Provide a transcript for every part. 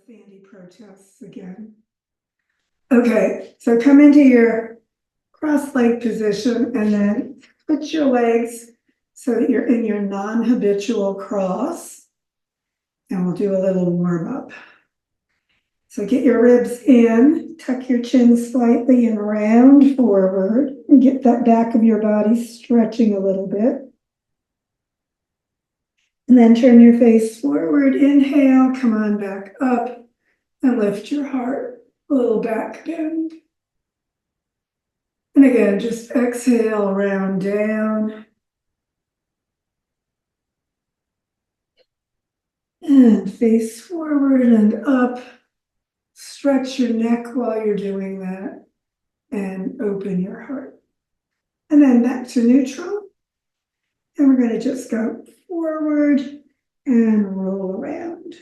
Sandy protests again. Okay, so come into your cross-leg position and then put your legs so that you're in your non-habitual cross. And we'll do a little warm-up. So get your ribs in, tuck your chin slightly and round forward, and get that back of your body stretching a little bit. And then turn your face forward, inhale, come on back up, and lift your heart, a little back bend. And again, just exhale, round down. And face forward and up. Stretch your neck while you're doing that. And open your heart. And then back to neutral. And we're going to just go forward and roll around.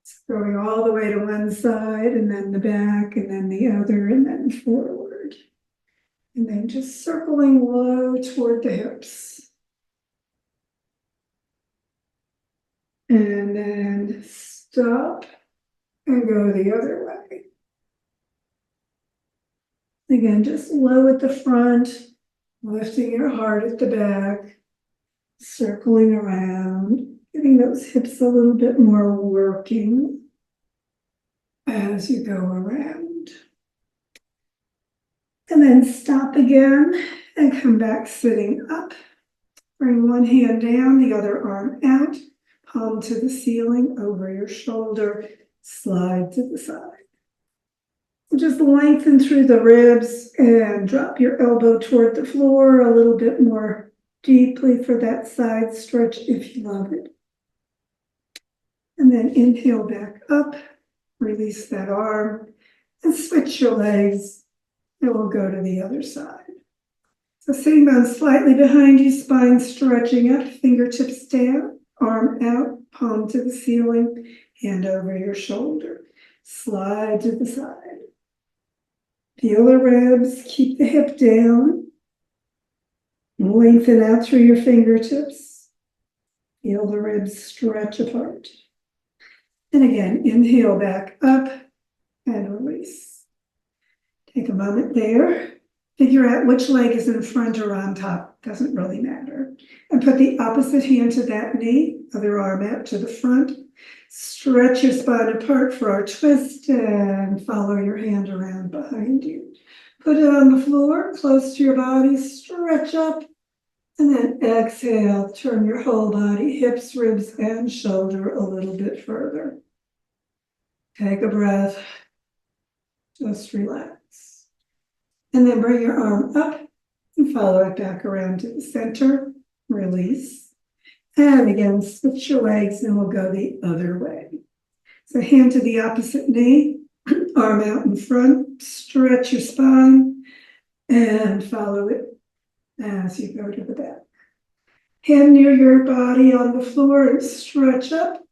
So going all the way to one side and then the back and then the other and then forward. And then just circling low toward the hips. And then stop and go the other way. Again, just low at the front, lifting your heart at the back, circling around, giving those hips a little bit more working as you go around. And then stop again and come back sitting up. Bring one hand down, the other arm out, palm to the ceiling, over your shoulder, slide to the side. Just lengthen through the ribs and drop your elbow toward the floor a little bit more deeply for that side stretch if you love it. And then inhale back up, release that arm, and switch your legs, and we'll go to the other side. So sitting bones slightly behind you, spine stretching up, fingertips down, arm out, palm to the ceiling, hand over your shoulder. Slide to the side. Feel the ribs, keep the hip down. Lengthen out through your fingertips. Feel the ribs stretch apart. And again, inhale back up and release. Take a moment there. Figure out which leg is in front or on top. Doesn't really matter. And put the opposite hand to that knee, other arm out to the front. Stretch your spine apart for our twist and follow your hand around behind you. Put it on the floor, close to your body, stretch up, and then exhale. Turn your whole body, hips, ribs, and shoulder a little bit further. Take a breath. Just relax. And then bring your arm up and follow it back around to the center. Release. And again, switch your legs and we'll go the other way. So hand to the opposite knee, arm out in front, stretch your spine and follow it as you go to the back. Hand near your body on the floor and stretch up.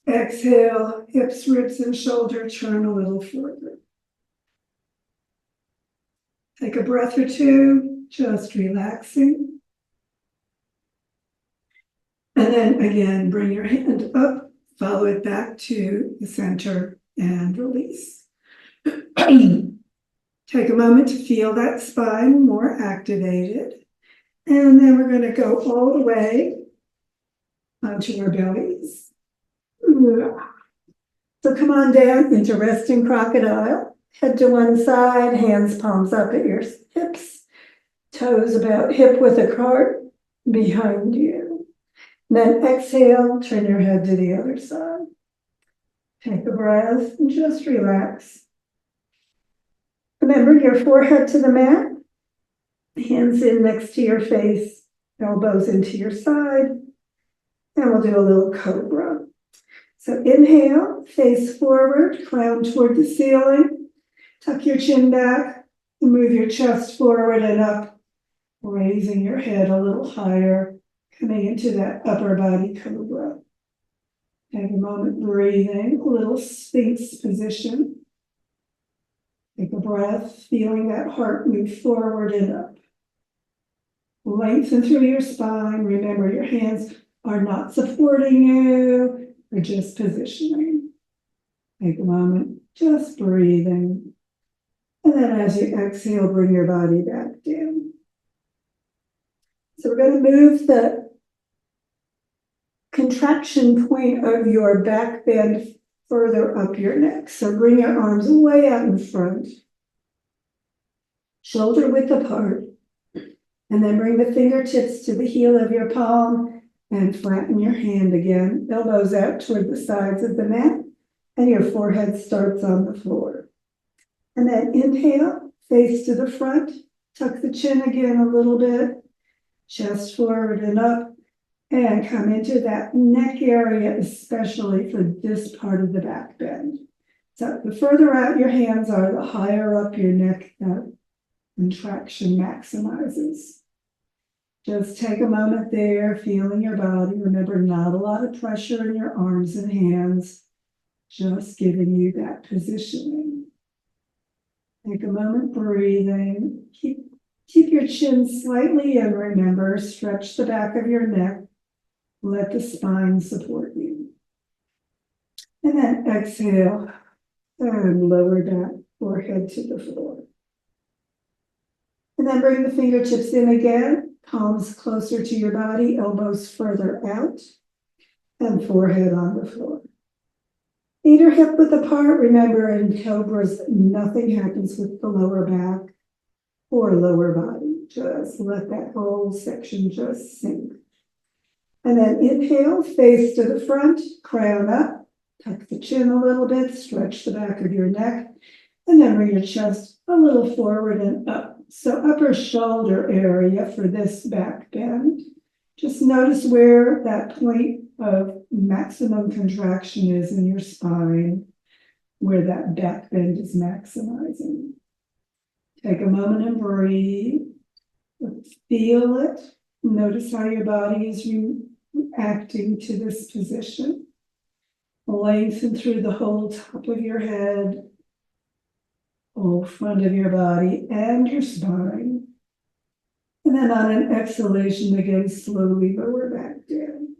Exhale, hips, ribs, and shoulder, turn a little further. Take a breath or two, just relaxing. And then again, bring your hand up, follow it back to the center and release. Take a moment to feel that spine more activated. And then we're going to go all the way onto our bellies. So come on down into resting crocodile. Head to one side, hands palms up at your hips, toes about hip width apart behind you. Then exhale, turn your head to the other side. Take a breath and just relax. Remember your forehead to the mat, hands in next to your face, elbows into your side, and we'll do a little cobra. So inhale, face forward, crown toward the ceiling, tuck your chin back, and move your chest forward and up, raising your head a little higher. Coming into that upper body cobra. Take a moment breathing, a little sphinx position. Take a breath, feeling that heart move forward and up. Lengthen through your spine. Remember, your hands are not supporting you. or just positioning. Take a moment, just breathing. And then as you exhale, bring your body back down. So we're going to move the contraction point of your back bend further up your neck. So bring your arms way out in front, shoulder width apart, and then bring the fingertips to the heel of your palm and flatten your hand again. Elbows out toward the sides of the mat, and your forehead starts on the floor. And then inhale, face to the front, tuck the chin again a little bit, chest forward and up, and come into that neck area, especially for this part of the back bend. So the further out your hands are, the higher up your neck contraction maximizes. Just take a moment there, feeling your body. Remember, not a lot of pressure in your arms and hands, just giving you that positioning. Take a moment breathing. Keep your chin slightly in. Remember, stretch the back of your neck. Let the spine support you. And then exhale and lower that forehead to the floor. And then bring the fingertips in again, palms closer to your body, elbows further out, and forehead on the floor. Feet are hip width apart. Remember, in cobras, nothing happens with the lower back or lower body. Just let that whole section just sink. And then inhale, face to the front, crown up, tuck the chin a little bit, stretch the back of your neck, and then bring your chest a little forward and up. So upper shoulder area for this back bend. Just notice where that point of maximum contraction is in your spine, where that back bend is maximizing. Take a moment and breathe. Feel it. Notice how your body is reacting to this position. Lengthen through the whole top of your head, whole front of your body and your spine. And then on an exhalation, again, slowly lower back down.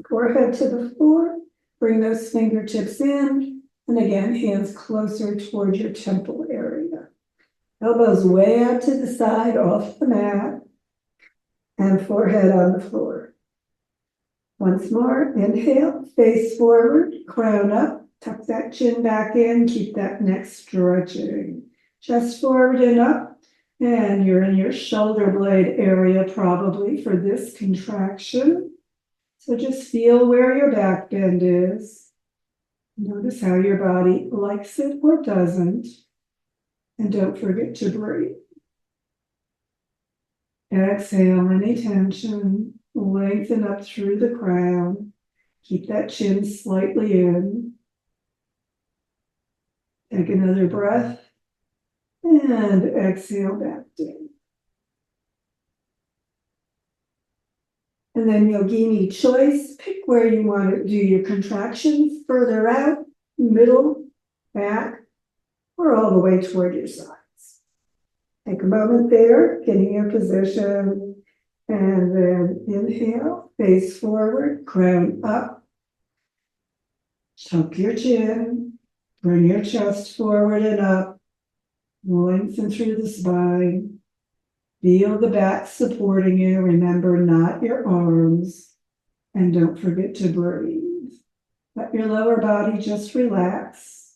Forehead to the floor. Bring those fingertips in. And again, hands closer toward your temple area. Elbows way out to the side, off the mat. And forehead on the floor. Once more, inhale, face forward, crown up. Tuck that chin back in, keep that neck stretching. Chest forward and up, and you're in your shoulder blade area probably for this contraction. So just feel where your back bend is. Notice how your body likes it or doesn't. And don't forget to breathe. Exhale any tension, lengthen up through the crown. Keep that chin slightly in. Take another breath and exhale back down. And then yogini choice, pick where you want to do your contraction, further out, middle, back, or all the way toward your sides. Take a moment there, getting your position, and then inhale, face forward, crown up, tuck your chin. Bring your chest forward and up, lengthen through the spine. Feel the back supporting you. Remember, not your arms. And don't forget to breathe. Let your lower body just relax.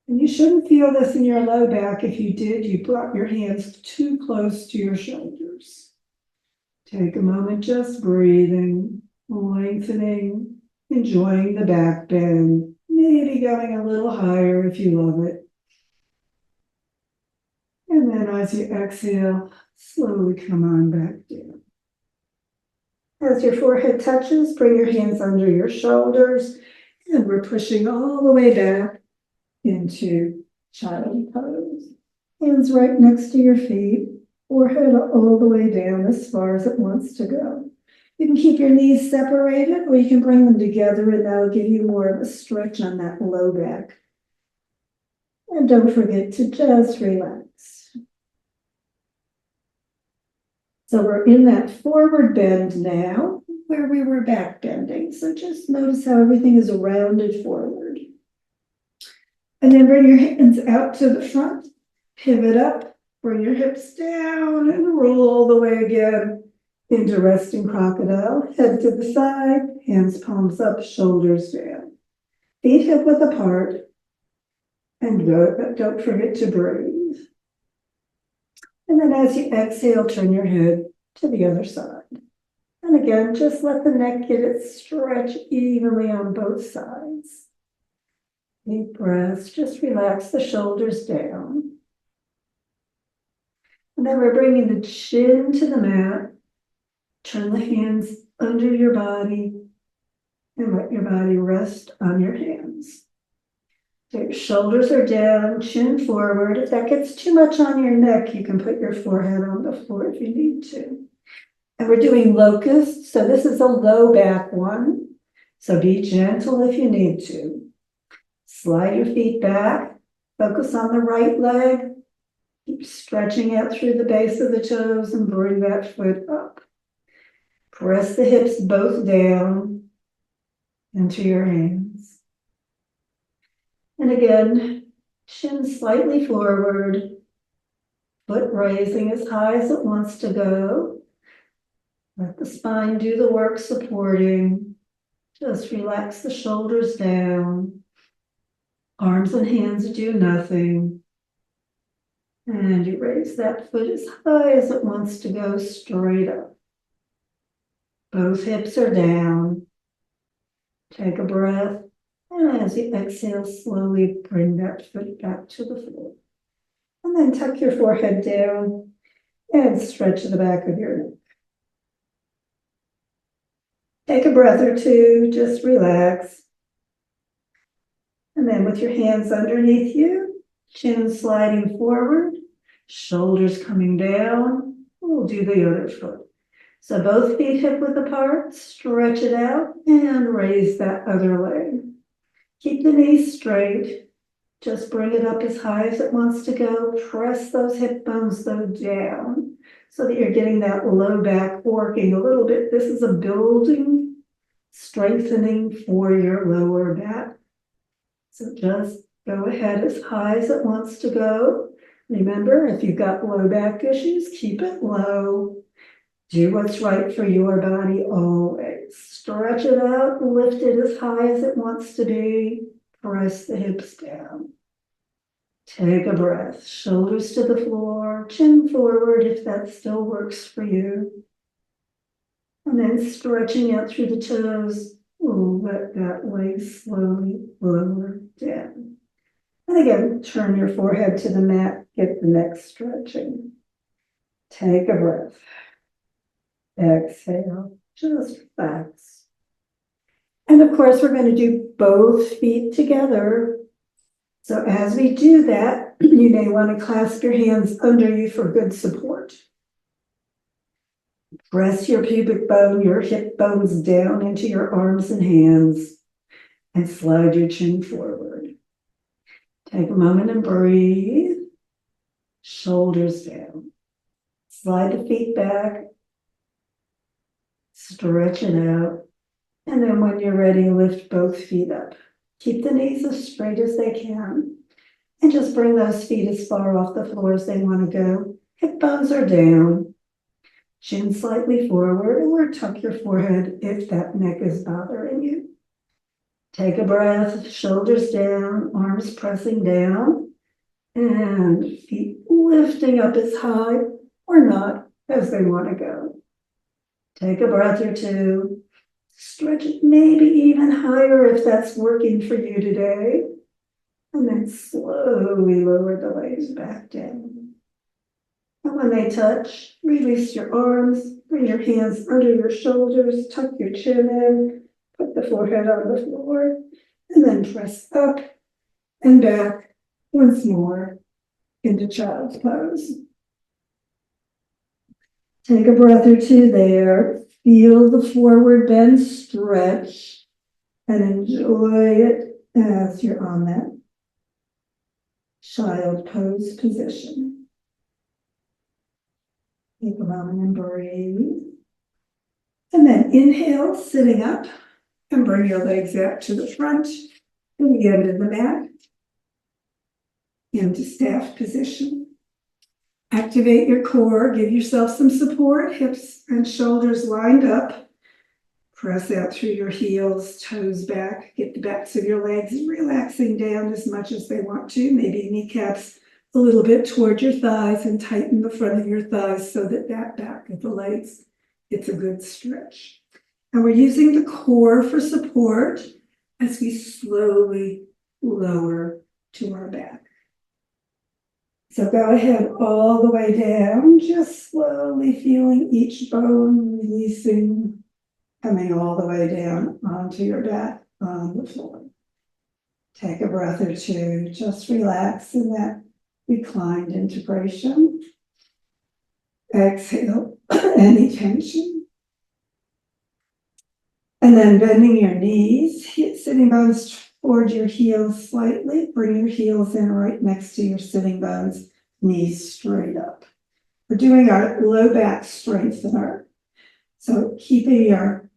And you shouldn't feel this in your low back. If you did, you brought your hands too close to your shoulders. Take a moment just breathing, lengthening, enjoying the back bend. Maybe going a little higher if you love it. And then as you exhale, slowly come on back down. As your forehead touches, bring your hands under your shoulders, and we're pushing all the way back into child pose. Hands right next to your feet, forehead all the way down as far as it wants to go. You can keep your knees separated, or you can bring them together, and that'll give you more of a stretch on that low back. And don't forget to just relax. So we're in that forward bend now. where we were back bending. So just notice how everything is rounded forward. And then bring your hands out to the front, pivot up, bring your hips down and roll all the way again into resting crocodile. Head to the side, hands palms up, shoulders down. Feet hip width apart. And don't forget to breathe. And then as you exhale, turn your head to the other side. And again, just let the neck get its stretch evenly on both sides. Deep breaths, just relax the shoulders down. And then we're bringing the chin to the mat. Turn the hands under your body and let your body rest on your hands. So your shoulders are down, chin forward. If that gets too much on your neck, you can put your forehead on the floor if you need to. And we're doing locust, so this is a low back one. So be gentle if you need to. Slide your feet back, focus on the right leg. Keep stretching out through the base of the toes and bring that foot up. Press the hips both down into your hands. And again, chin slightly forward, foot raising as high as it wants to go. Let the spine do the work supporting. Just relax the shoulders down. Arms and hands do nothing. And you raise that foot as high as it wants to go, straight up. Both hips are down. Take a breath. And as you exhale, slowly bring that foot back to the floor. And then tuck your forehead down and stretch the back of your neck. Take a breath or two, just relax. And then with your hands underneath you, chin sliding forward, shoulders coming down, we'll do the other foot. So both feet hip width apart, stretch it out and raise that other leg. Keep the knees straight. Just bring it up as high as it wants to go. Press those hip bones though down so that you're getting that low back working a little bit. This is a building, strengthening for your lower back. So just go ahead as high as it wants to go. Remember, if you've got low back issues, keep it low. Do what's right for your body always. Stretch it out, lift it as high as it wants to be. Press the hips down. Take a breath, shoulders to the floor, chin forward if that still works for you. And then stretching out through the toes, we'll let that leg slowly lower down. And again, turn your forehead to the mat, get the neck stretching. Take a breath. Exhale, just relax. And of course, we're going to do both feet together. So as we do that, you may want to clasp your hands under you for good support. Press your pubic bone, your hip bones down into your arms and hands, and slide your chin forward. Take a moment and breathe. Shoulders down. Slide the feet back. Stretch it out. And then when you're ready, lift both feet up. Keep the knees as straight as they can. And just bring those feet as far off the floor as they want to go. Hip bones are down. Chin slightly forward, or tuck your forehead if that neck is bothering you. Take a breath, shoulders down, arms pressing down, and feet lifting up as high or not as they want to go. Take a breath or two. Stretch it maybe even higher if that's working for you today. And then slowly lower the legs back down. And when they touch, release your arms, bring your hands under your shoulders, tuck your chin in, put the forehead on the floor, and then press up and back once more into child's pose. Take a breath or two there. Feel the forward bend stretch and enjoy it as you're on that child pose position. Take a moment and breathe. And then inhale, sitting up, and bring your legs out to the front, to the end of the mat, into staff position. Activate your core, give yourself some support, hips and shoulders lined up. Press out through your heels, toes back, get the backs of your legs relaxing down as much as they want to, maybe kneecaps a little bit toward your thighs, and tighten the front of your thighs so that that back of the legs gets a good stretch. And we're using the core for support as we slowly lower to our back. So go ahead all the way down, just slowly feeling each bone releasing, coming all the way down onto your back on the floor. Take a breath or two, just relax in that reclined integration. Exhale any tension. And then bending your knees, hit sitting bones toward your heels slightly. Bring your heels in right next to your sitting bones, knees straight up. We're doing our low back strengthener. So keeping your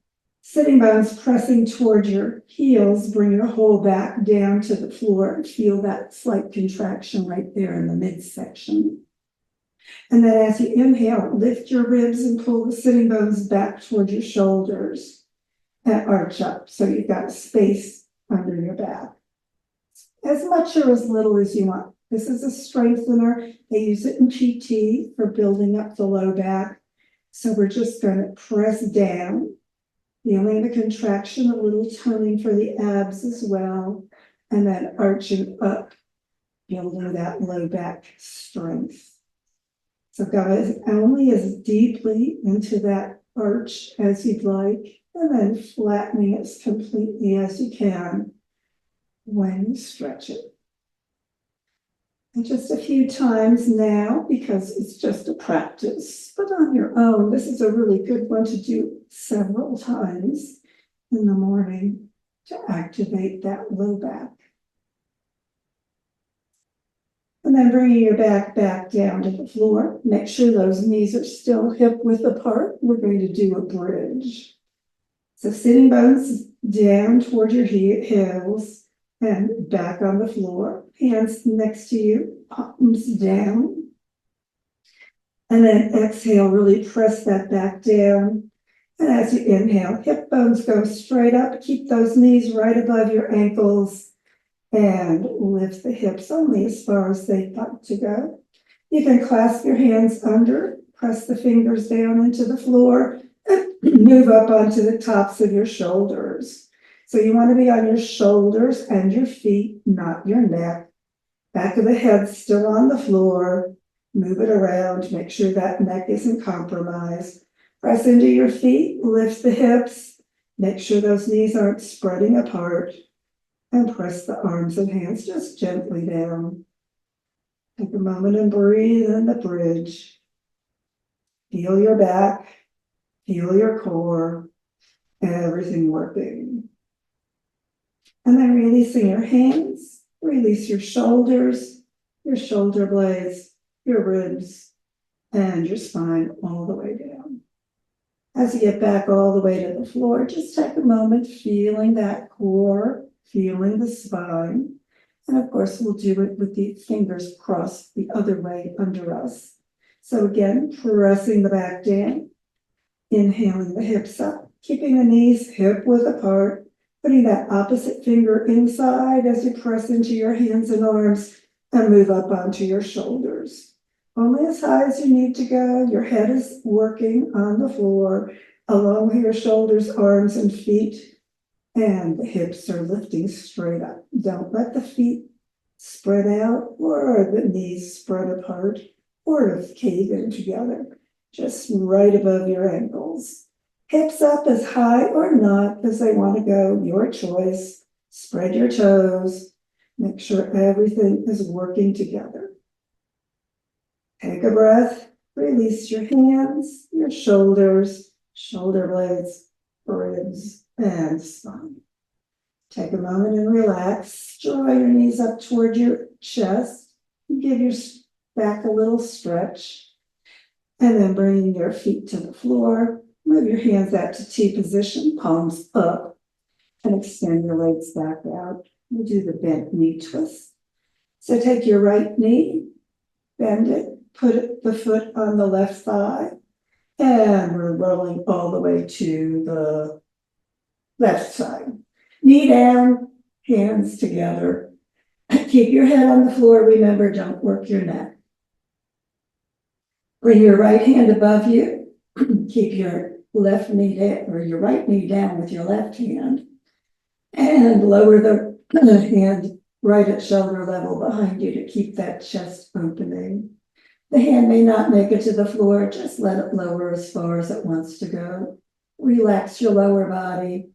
sitting bones pressing toward your heels, bring your whole back down to the floor and feel that slight contraction right there in the midsection. And then as you inhale, lift your ribs and pull the sitting bones back toward your shoulders. And arch up so you've got space under your back. As much or as little as you want. This is a strengthener. They use it in PT for building up the low back. So we're just going to press down, feeling the contraction, a little toning for the abs as well, and then arching up, building that low back strength. So go only as deeply into that arch as you'd like, and then flattening it as completely as you can when you stretch it. And just a few times now, because it's just a practice, but on your own, this is a really good one to do several times in the morning to activate that low back. And then bringing your back down to the floor. Make sure those knees are still hip width apart. We're going to do a bridge. So sitting bones down toward your heels and back on the floor. Hands next to you, palms down. And then exhale, really press that back down. And as you inhale, hip bones go straight up. Keep those knees right above your ankles. And lift the hips only as far as they've got to go. You can clasp your hands under, press the fingers down into the floor, and move up onto the tops of your shoulders. So you want to be on your shoulders and your feet, not your neck. Back of the head still on the floor. Move it around, make sure that neck isn't compromised. Press into your feet, lift the hips, make sure those knees aren't spreading apart. And press the arms and hands just gently down. Take a moment and breathe in the bridge. Feel your back, feel your core, everything working. And then releasing your hands, release your shoulders, your shoulder blades, your ribs, and your spine all the way down. As you get back all the way to the floor, just take a moment feeling that core, feeling the spine. And of course, we'll do it with the fingers crossed the other way under us. So again, pressing the back down, inhaling the hips up, keeping the knees hip width apart, putting that opposite finger inside as you press into your hands and arms and move up onto your shoulders. Only as high as you need to go. Your head is working on the floor, along with your shoulders, arms, and feet. And the hips are lifting straight up. Don't let the feet spread out or the knees spread apart or cave in together. Just right above your ankles. Hips up as high or not as they want to go, your choice. Spread your toes. Make sure everything is working together. Take a breath. Release your hands, your shoulders, shoulder blades, ribs, and spine. Take a moment and relax. Draw your knees up toward your chest. Give your back a little stretch. And then bringing your feet to the floor. Move your hands out to T position, palms up, and extend your legs back out. We'll do the bent knee twist. So take your right knee, bend it, put the foot on the left thigh, and we're rolling all the way to the left side. Knee down, hands together. Keep your head on the floor. Remember, don't work your neck. Bring your right hand above you. Keep your left knee down, or your right knee down with your left hand. And lower the hand right at shoulder level behind you to keep that chest opening. The hand may not make it to the floor, just let it lower as far as it wants to go. Relax your lower body.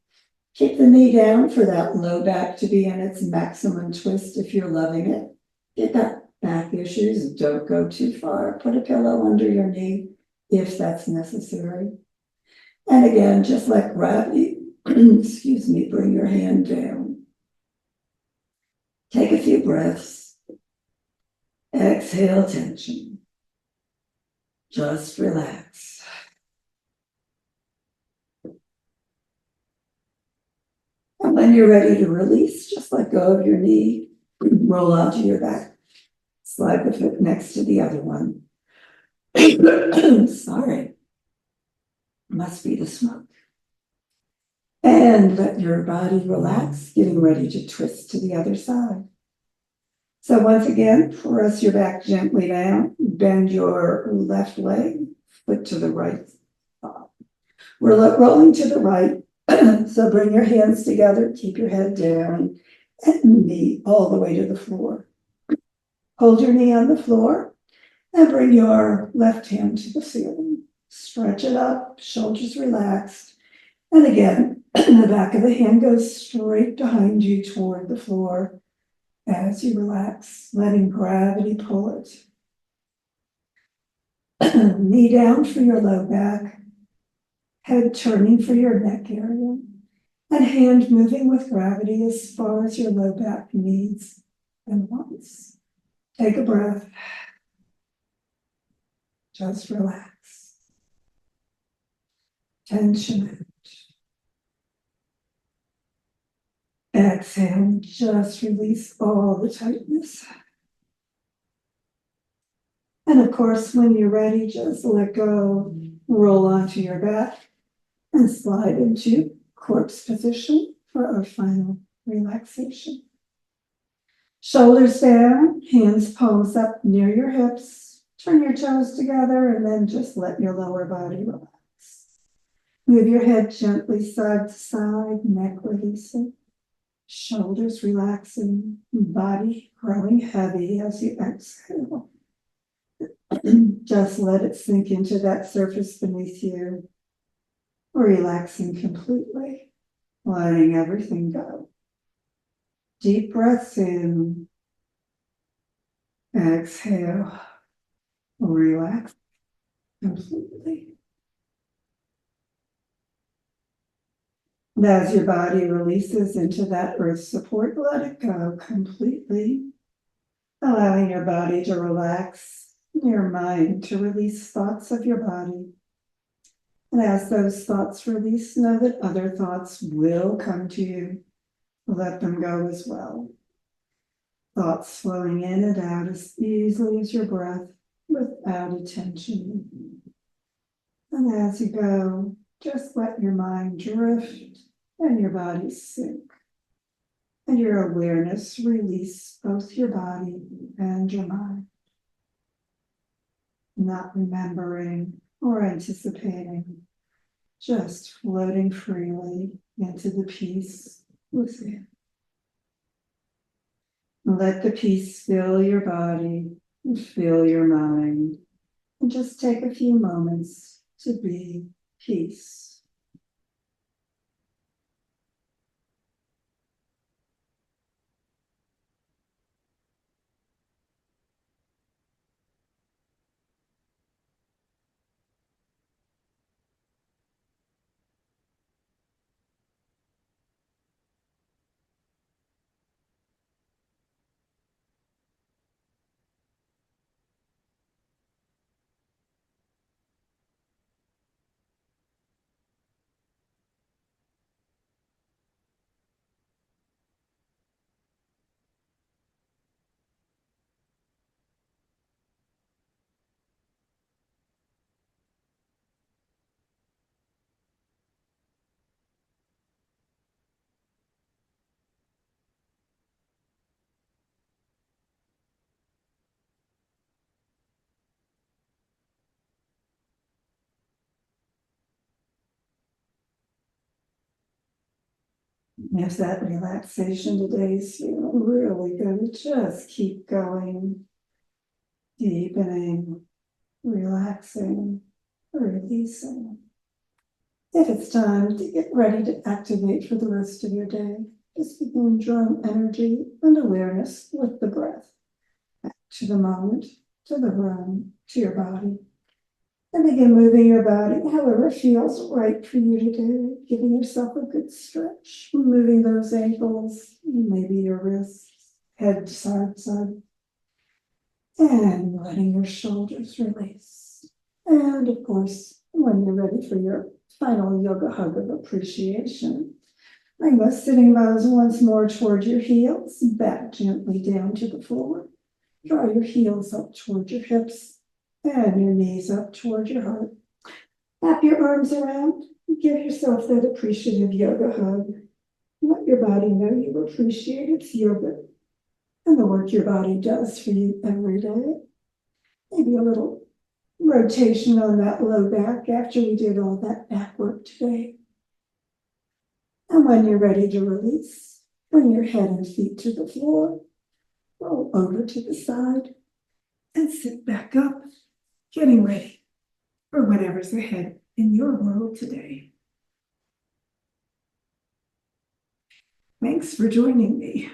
Keep the knee down for that low back to be in its maximum twist if you're loving it. If you've got back issues, don't go too far. Put a pillow under your knee if that's necessary. And again, just like gravity, excuse me, bring your hand down. Take a few breaths. Exhale tension. Just relax. And when you're ready to release, just let go of your knee, roll onto your back, slide the foot next to the other one. Sorry, must be the smoke. And let your body relax, getting ready to twist to the other side. So once again, press your back gently down, bend your left leg, foot to the right. We're rolling to the right. So bring your hands together, keep your head down, and knee all the way to the floor. Hold your knee on the floor and bring your left hand to the ceiling. Stretch it up, shoulders relaxed. And again, the back of the hand goes straight behind you toward the floor as you relax, letting gravity pull it. Knee down for your low back, head turning for your neck area, and hand moving with gravity as far as your low back needs and wants. Take a breath. Just relax. Tension out. Exhale, just release all the tightness. And of course, when you're ready, just let go, roll onto your back, and slide into corpse position for our final relaxation. Shoulders down, hands palms up near your hips. Turn your toes together and then just let your lower body relax. Move your head gently side to side, neck releasing. Shoulders relaxing, body growing heavy as you exhale. Just let it sink into that surface beneath you, relaxing completely, letting everything go. Deep breaths in, exhale, relax completely. And as your body releases into that earth support, let it go completely, allowing your body to relax, your mind to release thoughts of your body. And as those thoughts release, know that other thoughts will come to you. Let them go as well. Thoughts flowing in and out as easily as your breath without attention. And as you go, just let your mind drift and your body sink. And your awareness release both your body and your mind. Not remembering or anticipating, just floating freely into the peace within. Let the peace fill your body and fill your mind. And just take a few moments to be peace. If that relaxation today is feeling really good, just keep going, deepening, relaxing, releasing. If it's time to get ready to activate for the rest of your day, just begin drawing energy and awareness with the breath back to the moment, to the room, to your body. And begin moving your body however feels right for you today, giving yourself a good stretch, moving those ankles, maybe your wrists, head to side, and letting your shoulders release. And of course, when you're ready for your final yoga hug of appreciation, bring those sitting bones once more toward your heels, back gently down to the floor. Draw your heels up toward your hips and your knees up toward your heart. Wrap your arms around. Give yourself that appreciative yoga hug. Let your body know you appreciate its yoga and the work your body does for you every day. Maybe a little rotation on that low back after we did all that back work today. And when you're ready to release, bring your head and feet to the floor, roll over to the side, and sit back up, getting ready for whatever's ahead in your world today. Thanks for joining me.